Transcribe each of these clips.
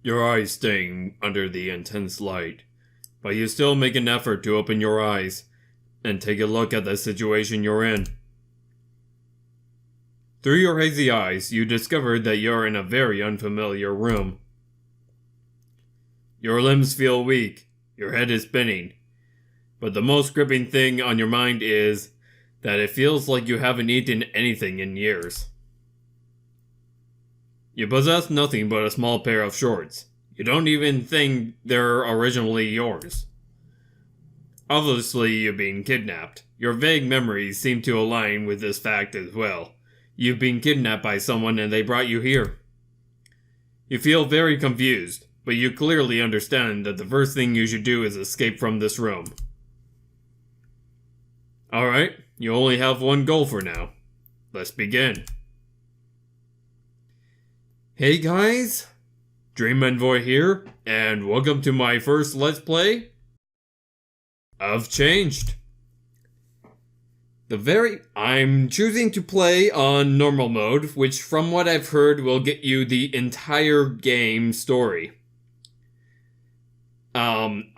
your eyes staying under the intense light, but you still make an effort to open your eyes and take a look at the situation you're in. Through your hazy eyes, you discover that you're in a very unfamiliar room. Your limbs feel weak, your head is spinning, but the most gripping thing on your mind is that it feels like you haven't eaten anything in years. You possess nothing but a small pair of shorts. You don't even think they're originally yours. Obviously, you've been kidnapped. Your vague memories seem to align with this fact as well. You've been kidnapped by someone and they brought you here. You feel very confused, but you clearly understand that the first thing you should do is escape from this room. Alright, you only have one goal for now. Let's begin. Hey guys, Dream Envoy here, and welcome to my first Let's Play of Changed. I'm choosing to play on normal mode, which from what I've heard will get you the entire game story. I'm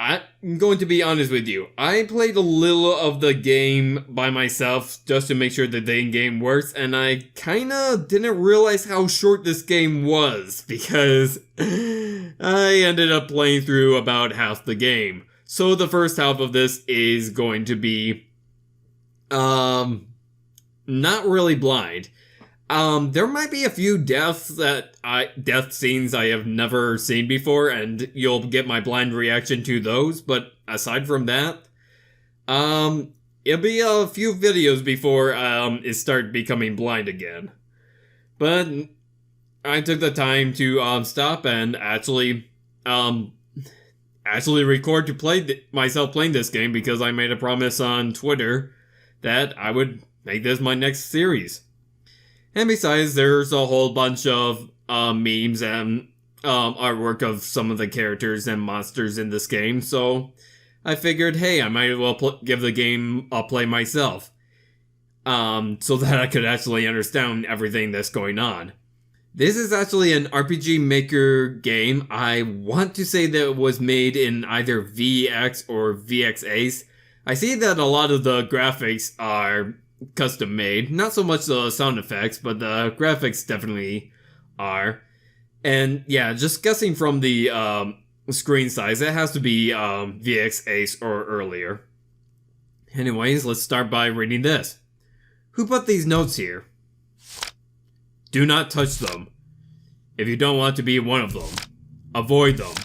going to be honest with you. I played a little of the game by myself just to make sure that the game works, and I kinda didn't realize how short this game was, because I ended up playing through about half the game. So the first half of this is going to be not really blind. There might be a few death scenes I have never seen before, and you'll get my blind reaction to those, but aside from that, it'll be a few videos before, it start becoming blind again. But I took the time to, stop and actually record to play myself playing this game, because I made a promise on Twitter that I would make this my next series. And besides, there's a whole bunch of memes and artwork of some of the characters and monsters in this game, so I figured, hey, I might as well give the game a play myself, so that I could actually understand everything that's going on. This is actually an RPG Maker game. I want to say that it was made in either VX or VX Ace. I see that a lot of the graphics are custom made. Not so much the sound effects, but the graphics definitely are. And yeah, just guessing from the screen size, it has to be VX Ace or earlier. Anyways, let's start by reading this. Who put these notes here? Do not touch them. If you don't want to be one of them, avoid them.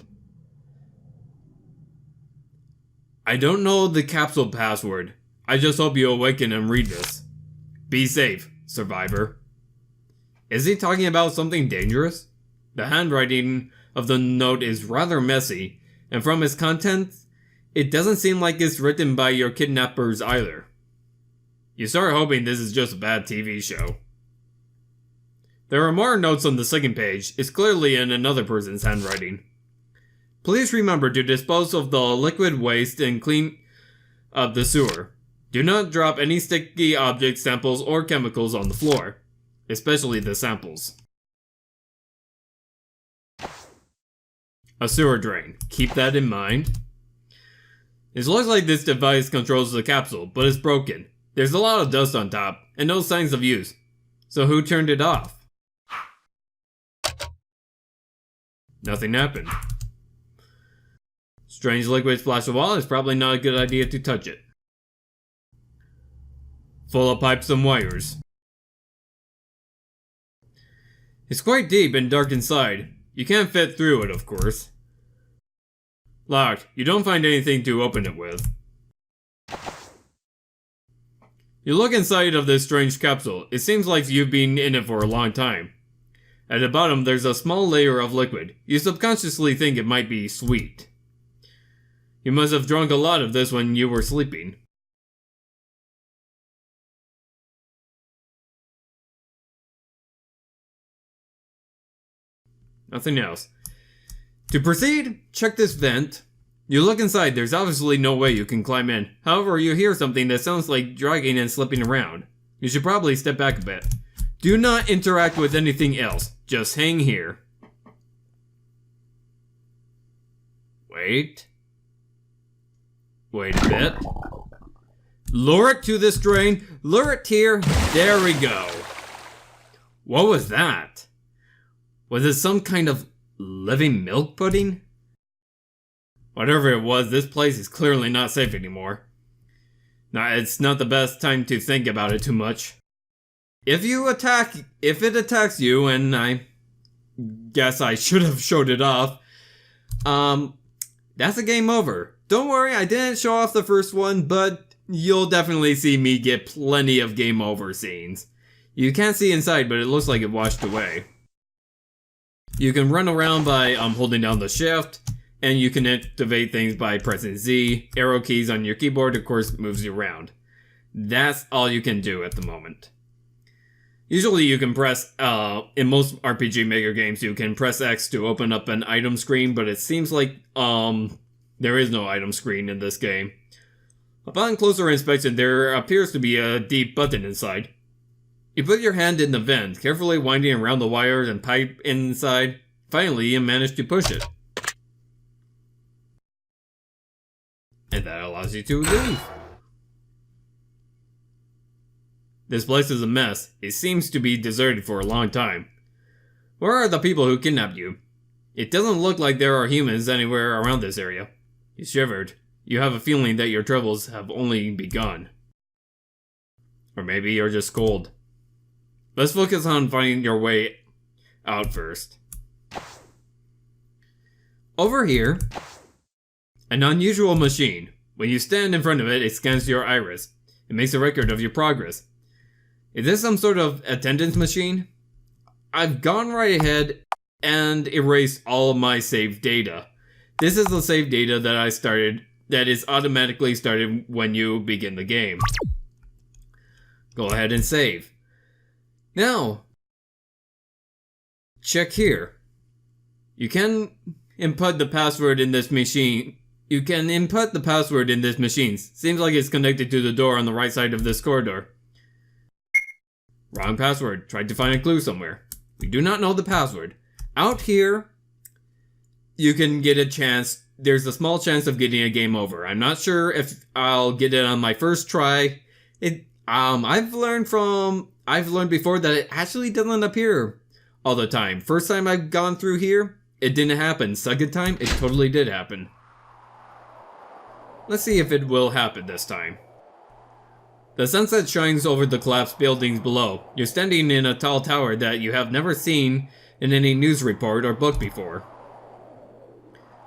I don't know the capsule password. I just hope you awaken and read this. Be safe, survivor. Is he talking about something dangerous? The handwriting of the note is rather messy, and from its contents, it doesn't seem like it's written by your kidnappers either. You start hoping this is just a bad TV show. There are more notes on the second page. It's clearly in another person's handwriting. Please remember to dispose of the liquid waste and clean up the sewer. Do not drop any sticky objects, samples, or chemicals on the floor, especially the samples. A sewer drain. Keep that in mind. It looks like this device controls the capsule, but it's broken. There's a lot of dust on top, and no signs of use. So who turned it off? Nothing happened. Strange liquid splash the wall. It's probably not a good idea to touch it. Full of pipes and wires. It's quite deep and dark inside. You can't fit through it, of course. Locked. You don't find anything to open it with. You look inside of this strange capsule. It seems like you've been in it for a long time. At the bottom, there's a small layer of liquid. You subconsciously think it might be sweet. You must have drunk a lot of this when you were sleeping. Nothing else. To proceed, check this vent. You look inside, there's obviously no way you can climb in. However, you hear something that sounds like dragging and slipping around. You should probably step back a bit. Do not interact with anything else. Just hang here. Wait. Wait a bit. Lure it to this drain. Lure it here. There we go. What was that? Was it some kind of living milk pudding? Whatever it was, this place is clearly not safe anymore. Now, it's not the best time to think about it too much. If it attacks you, and I guess I should have showed it off, that's a game over. Don't worry, I didn't show off the first one, but you'll definitely see me get plenty of game over scenes. You can't see inside, but it looks like it washed away. You can run around by holding down the shift, and you can activate things by pressing Z. Arrow keys on your keyboard, of course, moves you around. That's all you can do at the moment. Usually you can press, in most RPG Maker games, you can press X to open up an item screen, but it seems like, there is no item screen in this game. Upon closer inspection, there appears to be a deep button inside. You put your hand in the vent, carefully winding around the wires and pipe inside. Finally, you manage to push it. And that allows you to leave. This place is a mess. It seems to be deserted for a long time. Where are the people who kidnapped you? It doesn't look like there are humans anywhere around this area. You shivered. You have a feeling that your troubles have only begun. Or maybe you're just cold. Let's focus on finding your way out first. Over here, an unusual machine. When you stand in front of it, it scans your iris. It makes a record of your progress. Is this some sort of attendance machine? I've gone right ahead and erased all of my saved data. This is the save data that is automatically started when you begin the game. Go ahead and save. Now, check here. You can input the password in this machine. Seems like it's connected to the door on the right side of this corridor. Wrong password. Tried to find a clue somewhere. We do not know the password. Out here, you can get a chance. There's a small chance of getting a game over. I'm not sure if I'll get it on my first try. I've learned before that it actually doesn't appear all the time. First time I've gone through here, it didn't happen. Second time, it totally did happen. Let's see if it will happen this time. The sunset shines over the collapsed buildings below. You're standing in a tall tower that you have never seen in any news report or book before.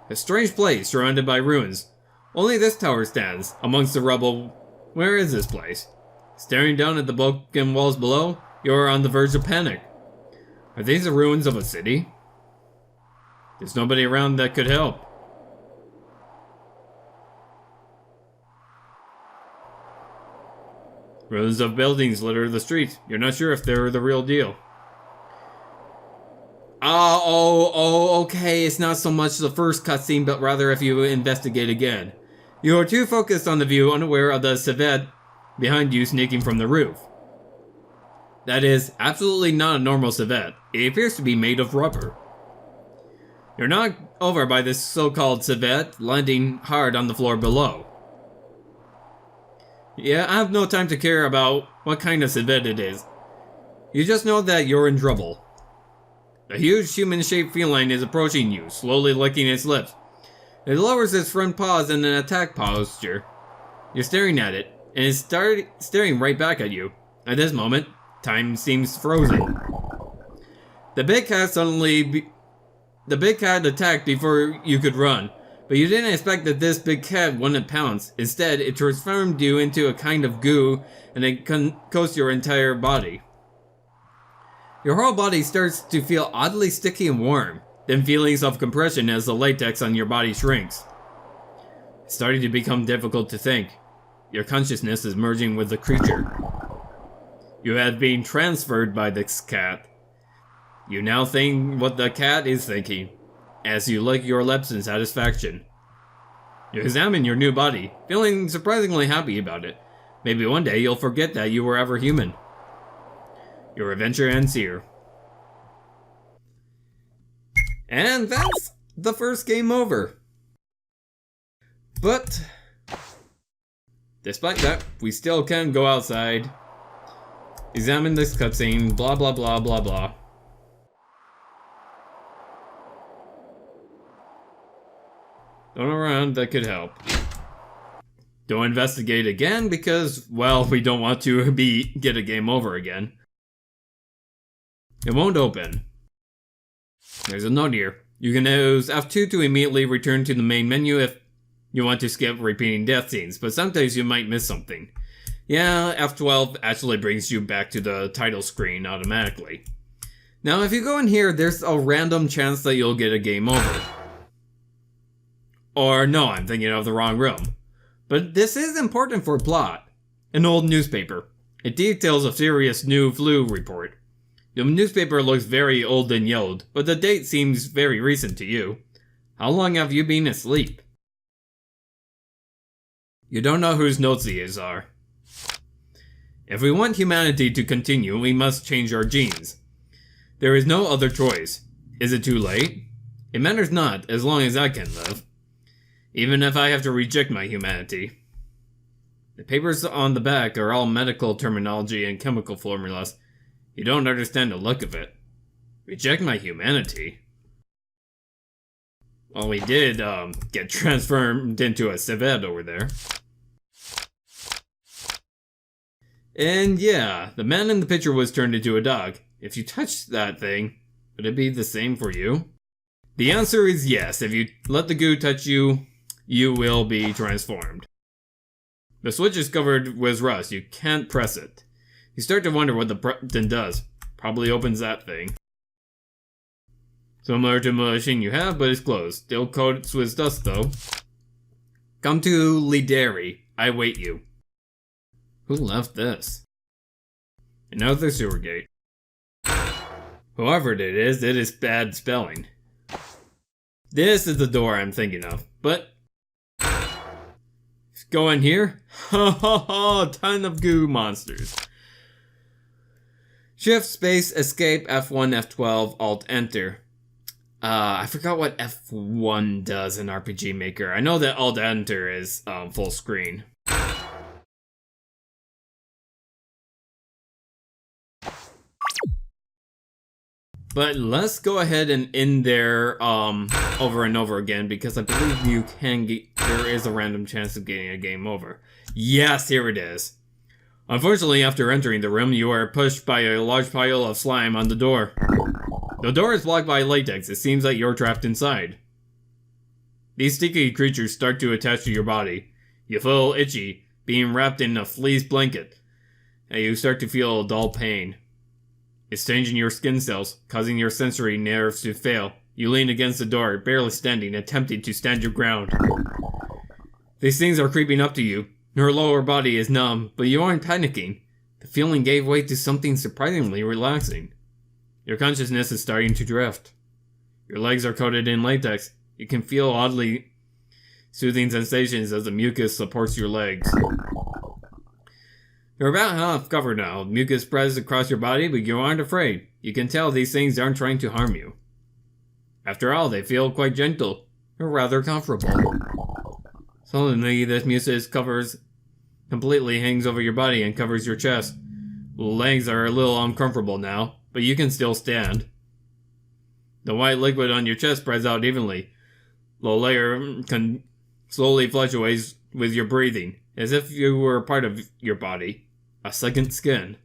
A strange place surrounded by ruins. Only this tower stands amongst the rubble. Where is this place? Staring down at the broken walls below, you're on the verge of panic. Are these the ruins of a city? There's nobody around that could help. Ruins of buildings litter the streets. You're not sure if they're the real deal. Okay, it's not so much the first cutscene, but rather if you investigate again. You are too focused on the view, unaware of the civet behind you sneaking from the roof. That is absolutely not a normal civet. It appears to be made of rubber. You're knocked over by this so-called civet, landing hard on the floor below. Yeah, I have no time to care about what kind of civet it is. You just know that you're in trouble. A huge human-shaped feline is approaching you, slowly licking its lips. It lowers its front paws in an attack posture. You're staring at it, and it's staring right back at you. At this moment, time seems frozen. The big cat attacked before you could run, but you didn't expect that this big cat wouldn't pounce. Instead, it transformed you into a kind of goo, and it coats your entire body. Your whole body starts to feel oddly sticky and warm, then feelings of compression as the latex on your body shrinks. It's starting to become difficult to think. Your consciousness is merging with the creature. You have been transferred by this cat. You now think what the cat is thinking, as you lick your lips in satisfaction. You examine your new body, feeling surprisingly happy about it. Maybe one day you'll forget that you were ever human. Your adventure ends here. And that's the first game over. But despite that, we still can go outside, examine this cutscene, blah blah blah blah blah. Don't around, that could help. Don't investigate again because, well, we don't want to get a game over again. It won't open. There's a note here. You can use F2 to immediately return to the main menu if you want to skip repeating death scenes, but sometimes you might miss something. Yeah, F12 actually brings you back to the title screen automatically. Now, if you go in here, there's a random chance that you'll get a game over. Or no, I'm thinking of the wrong room. But this is important for plot. An old newspaper. It details a serious new flu report. The newspaper looks very old and yellowed, but the date seems very recent to you. How long have you been asleep? You don't know whose notes these are. If we want humanity to continue, we must change our genes. There is no other choice. Is it too late? It matters not, as long as I can live. Even if I have to reject my humanity. The papers on the back are all medical terminology and chemical formulas. You don't understand the look of it. Reject my humanity? Well, we did, get transformed into a civet over there. And yeah, the man in the picture was turned into a dog. If you touch that thing, would it be the same for you? The answer is yes. If you let the goo touch you, you will be transformed. The switch is covered with rust. You can't press it. You start to wonder what the button does. Probably opens that thing. Similar to the machine you have, but it's closed. Still coats with dust though. Come to Lideri. I wait you. Who left this? Another sewer gate. Whoever it is bad spelling. This is the door I'm thinking of, but go in here. Ha ha ha! Ton of goo monsters. Shift, space, escape, F1, F12, Alt, Enter. I forgot what F1 does in RPG Maker. I know that Alt, Enter is full screen. But let's go ahead and end there over and over again because I believe you can get, there is a random chance of getting a game over. Yes, here it is. Unfortunately, after entering the room, you are pushed by a large pile of slime on the door. The door is blocked by latex. It seems like you're trapped inside. These sticky creatures start to attach to your body. You feel itchy, being wrapped in a fleece blanket, and you start to feel a dull pain. It's changing your skin cells, causing your sensory nerves to fail. You lean against the door, barely standing, attempting to stand your ground. These things are creeping up to you. Your lower body is numb, but you aren't panicking. The feeling gave way to something surprisingly relaxing. Your consciousness is starting to drift. Your legs are coated in latex. You can feel oddly soothing sensations as the mucus supports your legs. You're about half covered now. Mucus spreads across your body, but you aren't afraid. You can tell these things aren't trying to harm you. After all, they feel quite gentle. You're rather comfortable. Suddenly, this mucus completely hangs over your body and covers your chest. Legs are a little uncomfortable now, but you can still stand. The white liquid on your chest spreads out evenly. The layer can slowly fluctuates with your breathing, as if you were a part of your body. A second skin.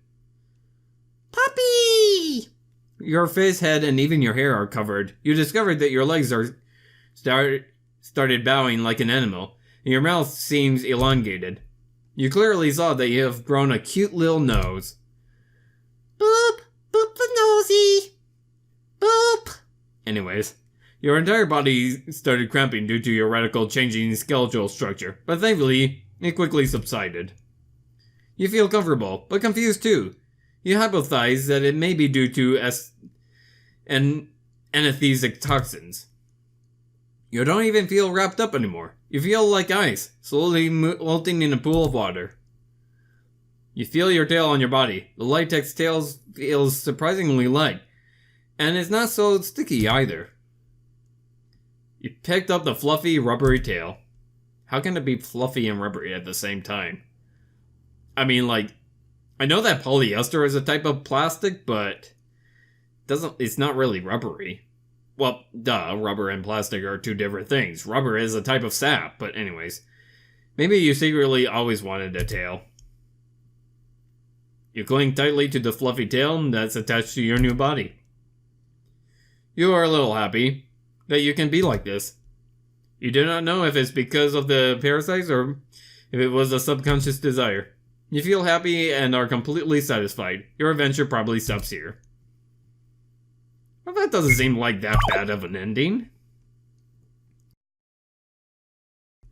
Puppy! Your face, head, and even your hair are covered. You discovered that your legs are started bowing like an animal, and your mouth seems elongated. You clearly saw that you have grown a cute little nose. Boop! Boop the nosy! Boop! Anyways, your entire body started cramping due to your radical changing skeletal structure, but thankfully, it quickly subsided. You feel comfortable, but confused too. You hypothesize that it may be due to anesthetic toxins. You don't even feel wrapped up anymore. You feel like ice, slowly melting in a pool of water. You feel your tail on your body. The latex tail feels surprisingly light, and it's not so sticky either. You picked up the fluffy, rubbery tail. How can it be fluffy and rubbery at the same time? I mean, like, I know that polyester is a type of plastic, but it's not really rubbery. Well, duh, rubber and plastic are two different things. Rubber is a type of sap, but anyways. Maybe you secretly always wanted a tail. You cling tightly to the fluffy tail that's attached to your new body. You are a little happy that you can be like this. You do not know if it's because of the parasites or if it was a subconscious desire. You feel happy and are completely satisfied. Your adventure probably stops here. Well, that doesn't seem like that bad of an ending.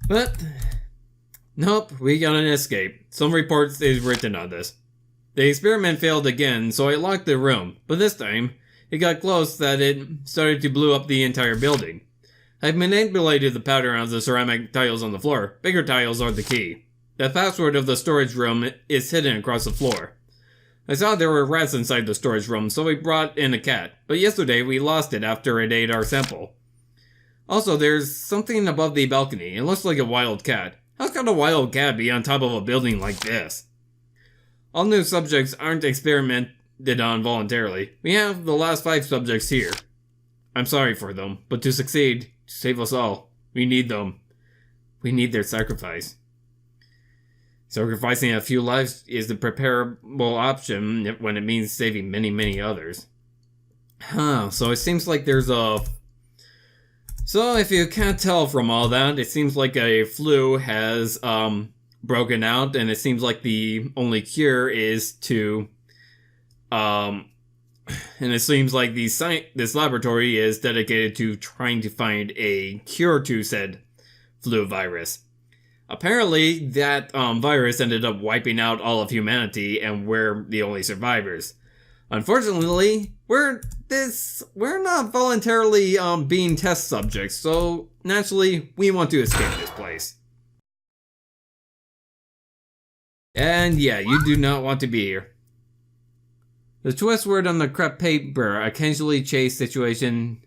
But, nope, we got an escape. Some reports is written on this. The experiment failed again, so I locked the room, but this time, it got close that it started to blow up the entire building. I've manipulated the pattern of the ceramic tiles on the floor. Bigger tiles are the key. The password of the storage room is hidden across the floor. I saw there were rats inside the storage room, so we brought in a cat, but yesterday we lost it after it ate our sample. Also, there's something above the balcony. It looks like a wild cat. How could a wild cat be on top of a building like this? All new subjects aren't experimented on voluntarily. We have the last 5 subjects here. I'm sorry for them, but to succeed, to save us all, we need them. We need their sacrifice. Sacrificing a few lives is the preferable option when it means saving many, many others. So it seems like there's a... So if you can't tell from all that, it seems like a flu has broken out, and it seems like the only cure is to... and it seems like this laboratory is dedicated to trying to find a cure to said flu virus. Apparently, that virus ended up wiping out all of humanity, and we're the only survivors. Unfortunately, we're not voluntarily being test subjects, so naturally, we want to escape this place. And yeah, you do not want to be here. The twist word on the crepe paper: occasionally chase situation.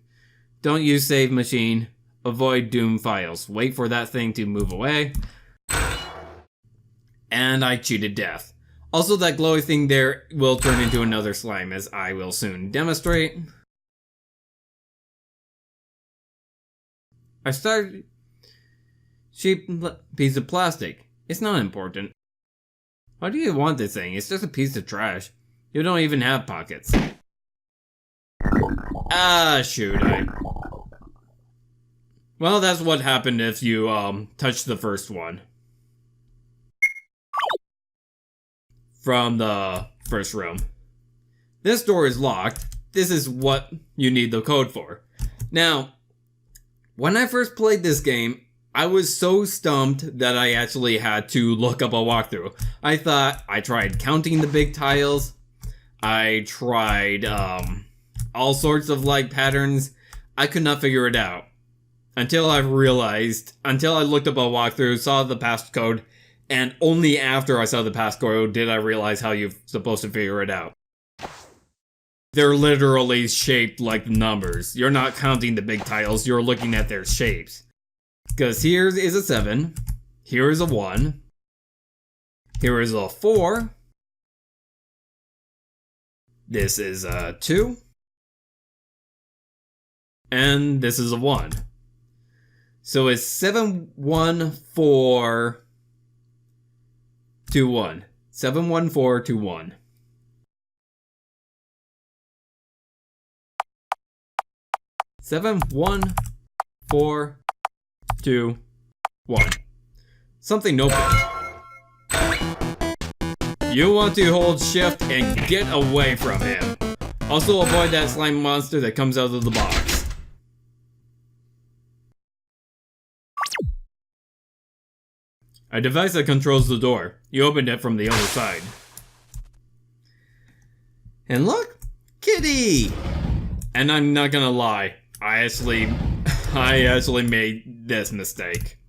Don't use save machine. Avoid doom files. Wait for that thing to move away. And I cheated death. Also, that glowy thing there will turn into another slime, as I will soon demonstrate. I started... Cheap piece of plastic. It's not important. Why do you want this thing? It's just a piece of trash. You don't even have pockets. Shoot, Well, that's what happened if you, touched the first one. From the first room. This door is locked. This is what you need the code for. Now, when I first played this game, I was so stumped that I actually had to look up a walkthrough. I tried counting the big tiles. I tried, all sorts of, patterns. I could not figure it out. Until I looked up a walkthrough, saw the passcode, and only after I saw the passcode did I realize how you're supposed to figure it out. They're literally shaped like numbers. You're not counting the big tiles, you're looking at their shapes. Because here is a 7, here is a 1, here is a 4, this is a 2, and this is a 1. So it's 7, 1, 4, 2, 1. 7, 1, 4, 2, 1. Seven, 1, 4, 2, 1. Something opened. You want to hold shift and get away from him. Also avoid that slime monster that comes out of the box. A device that controls the door. You opened it from the other side. And look! Kitty! And I'm not gonna lie. I actually made this mistake.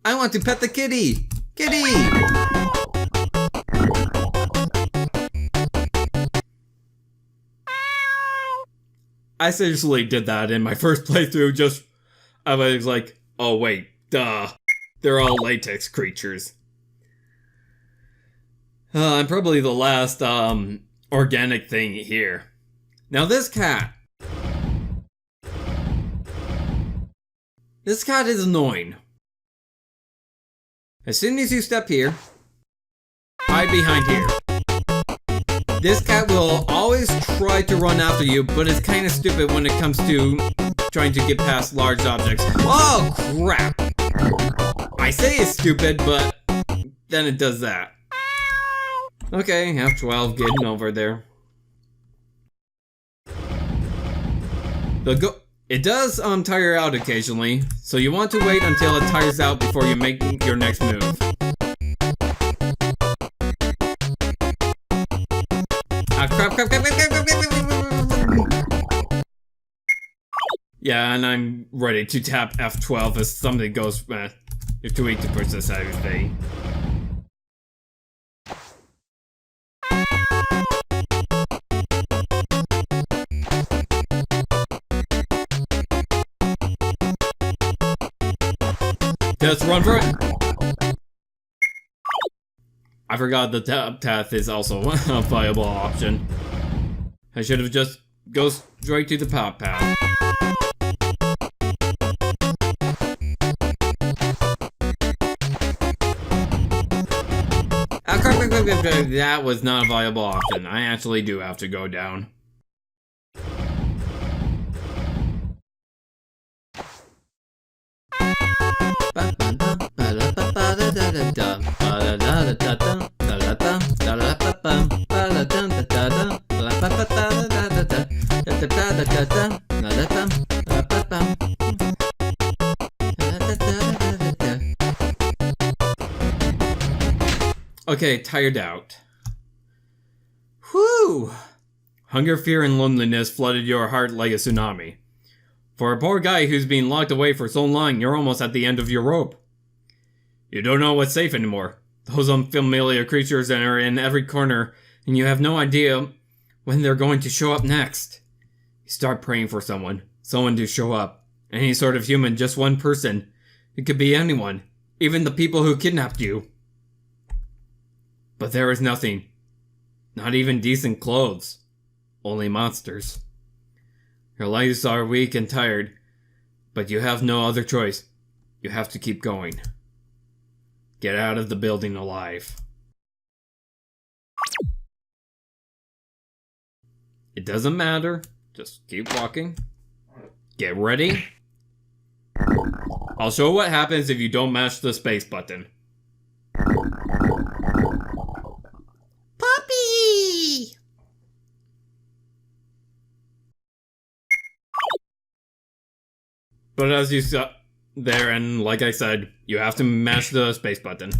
I want to pet the kitty! Kitty! I seriously did that in my first playthrough, I was like, oh wait, duh. they're all latex creatures. I'm probably the last organic thing here. Now this cat. This cat is annoying. As soon as you step here, hide behind here. This cat will always try to run after you, but it's kind of stupid when it comes to trying to get past large objects. Oh crap! I say it's stupid, but then it does that. Okay, F12 getting over there. It does tire out occasionally, so you want to wait until it tires out before you make your next move. Ah, crap. Yeah, and I'm ready to tap F12 as something goes, you're too weak to push this out of your thing. Just run for it! I forgot the tap path is also a viable option. I should have just go straight to the pop path. That was not a viable option. I actually do have to go down. Okay, tired out. Whew! Hunger, fear, and loneliness flooded your heart like a tsunami. For a poor guy who's been locked away for so long, you're almost at the end of your rope. You don't know what's safe anymore. Those unfamiliar creatures are in every corner, and you have no idea when they're going to show up next. You start praying for someone to show up. Any sort of human, just one person. It could be anyone, even the people who kidnapped you. But there is nothing. Not even decent clothes. Only monsters. Your legs are weak and tired, but you have no other choice. You have to keep going. Get out of the building alive. It doesn't matter. Just keep walking. Get ready. I'll show what happens if you don't mash the space button. Puppy! But as you saw there, and like I said, you have to mash the space button.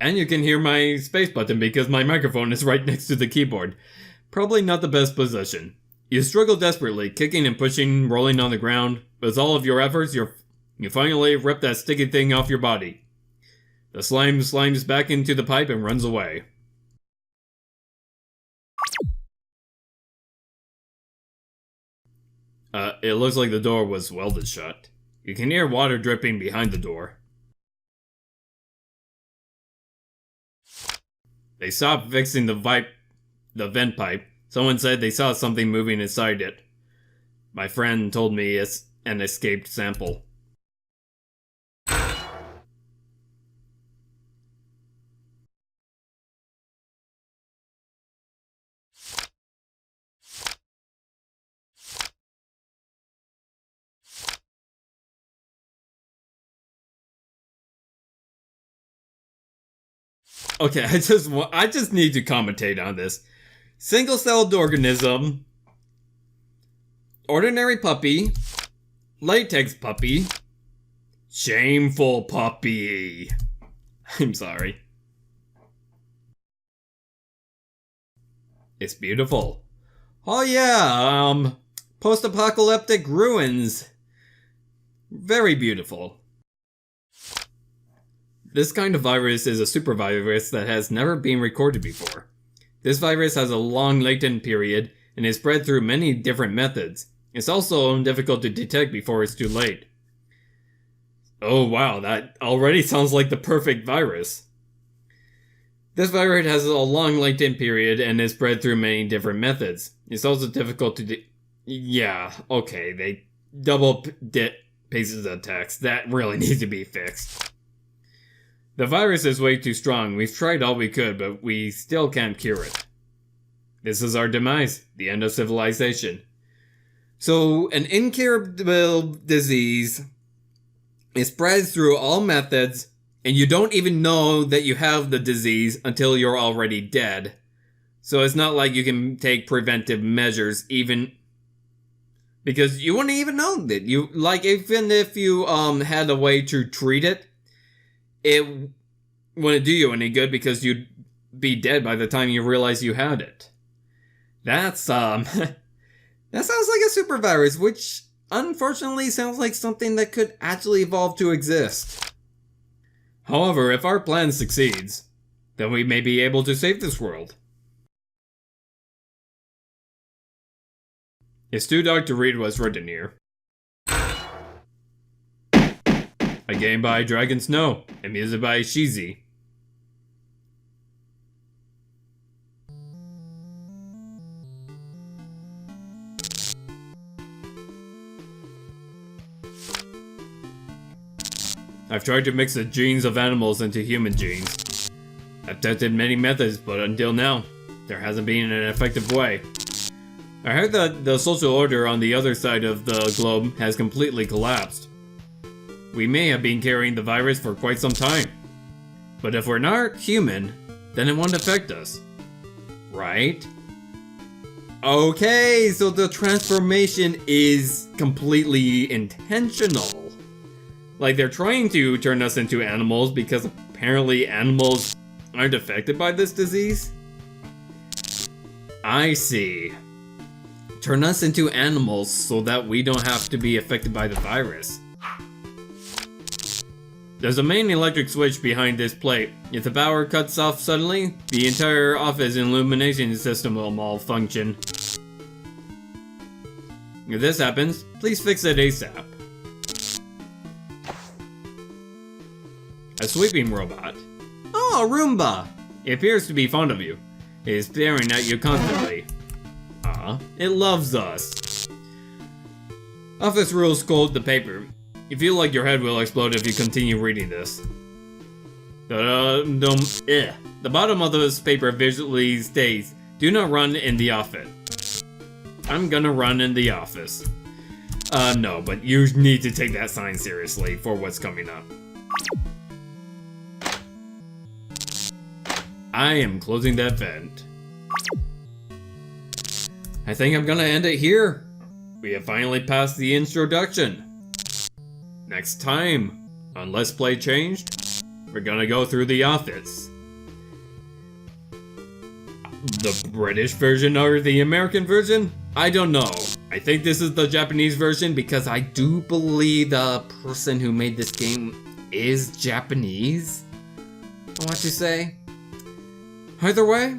And you can hear my space button because my microphone is right next to the keyboard. Probably not the best position. You struggle desperately, kicking and pushing, rolling on the ground. With all of your efforts, you finally rip that sticky thing off your body. The slime slimes back into the pipe and runs away. It looks like the door was welded shut. You can hear water dripping behind the door. They stopped fixing the vent pipe. Someone said they saw something moving inside it. My friend told me it's an escaped sample. Okay, I just need to commentate on this. Single-celled organism, ordinary puppy, latex puppy, shameful puppy. I'm sorry. It's beautiful. Oh yeah, post-apocalyptic ruins. Very beautiful. This kind of virus is a super virus that has never been recorded before. This virus has a long latent period and is spread through many different methods. It's also difficult to detect before it's too late. Oh wow, that already sounds like the perfect virus. This virus has a long latent period and is spread through many different methods. It's also difficult to yeah, okay, they double pieces of text. That really needs to be fixed. The virus is way too strong. We've tried all we could, but we still can't cure it. This is our demise, the end of civilization. So, an incurable disease, it spreads through all methods, and you don't even know that you have the disease until you're already dead. So it's not like you can take preventive measures even because you wouldn't even know that you, like, even if you had a way to treat it, it wouldn't do you any good because you'd be dead by the time you realize you had it. That's that sounds like a super virus, which unfortunately sounds like something that could actually evolve to exist. However, if our plan succeeds, then we may be able to save this world. It's too dark to read what's written here. A game by Dragon Snow, and music by Shizi. I've tried to mix the genes of animals into human genes. I've tested many methods, but until now, there hasn't been an effective way. I heard that the social order on the other side of the globe has completely collapsed. We may have been carrying the virus for quite some time. But if we're not human, then it won't affect us. Right? Okay, so the transformation is completely intentional. Like, they're trying to turn us into animals because apparently animals aren't affected by this disease? I see. Turn us into animals so that we don't have to be affected by the virus. There's a main electric switch behind this plate. If the power cuts off suddenly, the entire office illumination system will malfunction. If this happens, please fix it ASAP. A sweeping robot. Oh, a Roomba! It appears to be fond of you. It is staring at you constantly. It loves us. Office rules code the paper. You feel like your head will explode if you continue reading this. The bottom of this paper visually states, do not run in the office. I'm gonna run in the office. No, but you need to take that sign seriously for what's coming up. I am closing that vent. I think I'm gonna end it here. We have finally passed the introduction. Next time, on Let's Play Changed, we're gonna go through the office. The British version or the American version? I don't know. I think this is the Japanese version because I do believe the person who made this game is Japanese. I want to say. Either way,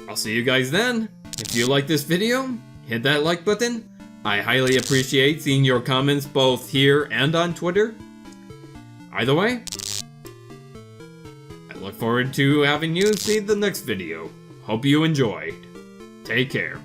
I'll see you guys then. If you like this video, hit that like button. I highly appreciate seeing your comments both here and on Twitter. Either way, I look forward to having you see the next video. Hope you enjoyed. Take care.